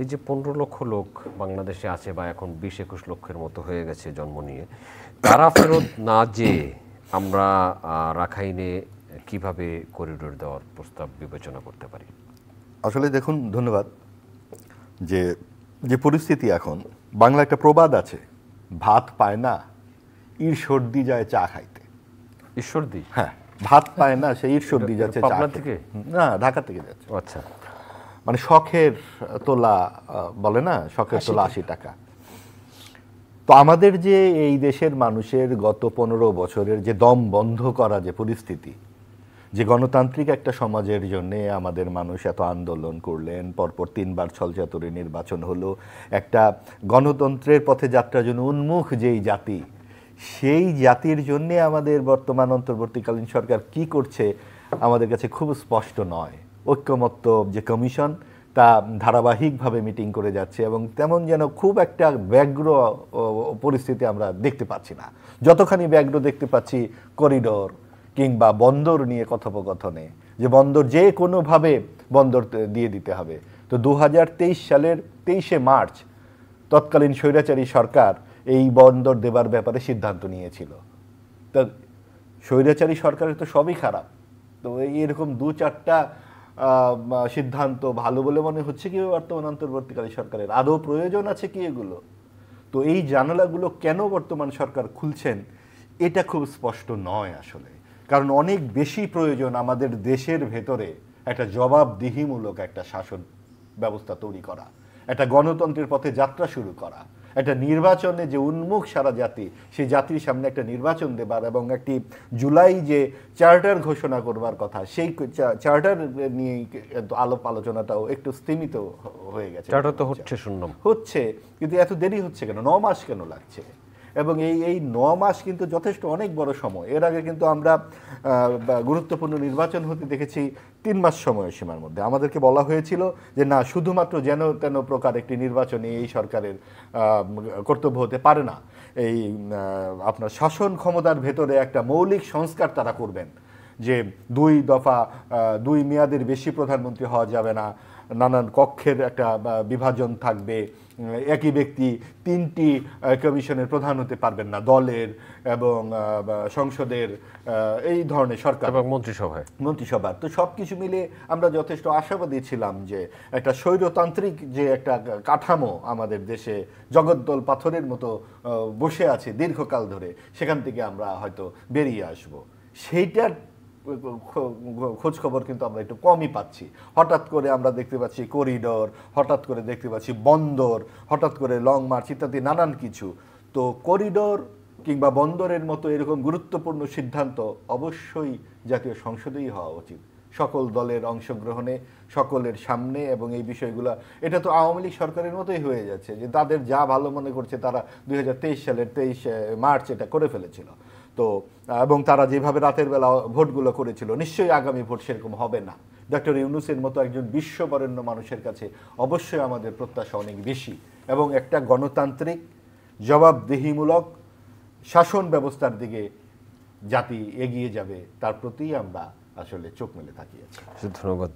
এই যে 15 লক্ষ লোক বাংলাদেশে আছে বা এখন 20-21 লক্ষের মতো হয়ে গেছে জন্ম নিয়ে, তারা ফেরত না যেয়ে আমরা রাখাইনে কিভাবে করিডোর দেওয়ার প্রস্তাব বিবেচনা করতে পারি? আসলে দেখুন, ধন্যবাদ। যে যে পরিস্থিতি এখন, বাংলা একটা প্রবাদ আছে, ভাত পায় না ঈর্ষর্দি যায় চা খাইতে। ঈশ্বরদী? হ্যাঁ, ভাত পায় না সে ঈর্ষর্দি যাচ্ছে চা পাবনা খেতে। থেকে? না, ঢাকা থেকে যাচ্ছে। আচ্ছা। মানে শখের তোলা, বলে না, শখের তোলা 80 টাকা। তো আমাদের যে এই দেশের মানুষের গত 15 বছরের যে দম বন্ধ করা যে পরিস্থিতি, যে গণতান্ত্রিক একটা সমাজের জন্য আমাদের মানুষ এত আন্দোলন করলেন, পরপর 3বার ছলচাতুরে নির্বাচন হলো, একটা গণতন্ত্রের পথে যাত্রার জন্য উন্মুখ যেই জাতি, সেই জাতির জন্য আমাদের বর্তমান অন্তর্বর্তীকালীন সরকার কি করছে আমাদের কাছে খুব স্পষ্ট নয়। ঐক্যমত্য যে কমিশন, তা ধারাবাহিকভাবে মিটিং করে যাচ্ছে এবং তেমন যেন খুব একটা ব্যগ্র পরিস্থিতি আমরা দেখতে পাচ্ছি না। যতখানি ব্যগ্র দেখতে পাচ্ছি করিডোর কিংবা বন্দর নিয়ে কথোপকথনে, যে বন্দর যে কোনোভাবে বন্দর দিয়ে দিতে হবে। তো 2023 সালের 23শে মার্চ তৎকালীন স্বৈরাচারী সরকার এই বন্দর দেবার ব্যাপারে সিদ্ধান্ত নিয়েছিল। তো স্বৈরাচারী সরকারের তো সবই খারাপ, তো এরকম 2-4টা সিদ্ধান্ত ভালো বলে মনে হচ্ছে কি বর্তমান অন্তর্বর্তীকালীন সরকারের? আদৌ প্রয়োজন আছে কি এগুলো? তো এই জানালাগুলো কেন বর্তমান সরকার খুলছেন, এটা খুব স্পষ্ট নয় আসলে। কারণ অনেক বেশি প্রয়োজন আমাদের দেশের ভেতরে একটা জবাবদিহিমূলক একটা শাসন ব্যবস্থা তৈরি করা, একটা গণতন্ত্রের পথে যাত্রা শুরু করা, একটা নির্বাচনে যে উন্মুখ সারা জাতি, সেই জাতির সামনে একটা নির্বাচন দেবার এবং একটি জুলাই যে চার্টার ঘোষণা করবার কথা, সেই চার্টার নিয়ে আলাপ আলোচনাটাও একটু স্তীমিত হয়ে গেছে। চার্টার তো হচ্ছে, শুনলাম হচ্ছে, কিন্তু এত দেরি হচ্ছে কেন? 9 মাস কেন লাগছে? এবং এই 9 মাস কিন্তু যথেষ্ট অনেক বড় সময়। এর আগে কিন্তু আমরা গুরুত্বপূর্ণ নির্বাচন হতে দেখেছি 3 মাস সময়সীমার মধ্যে। আমাদেরকে বলা হয়েছিল যে না, শুধুমাত্র যেন তেন প্রকার একটি নির্বাচনে এই সরকারের কর্তব্য হতে পারে না। এই আপনার শাসন ক্ষমতার ভেতরে একটা মৌলিক সংস্কার তারা করবেন, যে 2 দফা 2 মেয়াদের বেশি প্রধানমন্ত্রী হওয়া যাবে না, নানান কক্ষের একটা বিভাজন থাকবে, একই ব্যক্তি 3টি কমিশনের প্রধান হতে পারবেন না, দলের এবং সংসদের, এই ধরনের সরকার এবং মন্ত্রিসভা। তো সব কিছু মিলে আমরা যথেষ্ট আশাবাদী ছিলাম যে একটা স্বৈরতান্ত্রিক যে একটা কাঠামো আমাদের দেশে জগদ্দল পাথরের মতো বসে আছে দীর্ঘকাল ধরে, সেখান থেকে আমরা হয়তো বেরিয়ে আসব। সেইটার খোঁজ খবর কিন্তু আমরা একটু কমই পাচ্ছি। হঠাৎ করে আমরা দেখতে পাচ্ছি করিডোর, হঠাৎ করে দেখতে পাচ্ছি বন্দর, হঠাৎ করে লং মার্চ ইত্যাদি নানান কিছু। তো করিডোর কিংবা বন্দরের মতো এরকম গুরুত্বপূর্ণ সিদ্ধান্ত অবশ্যই জাতীয় সংসদেই হওয়া উচিত, সকল দলের অংশগ্রহণে, সকলের সামনে। এবং এই বিষয়গুলো, এটা তো আওয়ামী লীগ সরকারের মতোই হয়ে যাচ্ছে, যে তাদের যা ভালো মনে করছে তারা 2023 সালের 23 মার্চ এটা করে ফেলেছিল। তো এবং তারা যেভাবে রাতের বেলা ভোটগুলো করেছিল, নিশ্চয়ই আগামী ভোট সেরকম হবে না। ডক্টর ইউনূসের মতো একজন বিশ্ববরেণ্য মানুষের কাছে অবশ্যই আমাদের প্রত্যাশা অনেক বেশি, এবং একটা গণতান্ত্রিক জবাবদিহিমূলক শাসন ব্যবস্থার দিকে জাতি এগিয়ে যাবে, তার প্রতি আমরা আসলে চোখ মেলে তাকিয়ে আছি। ধন্যবাদ।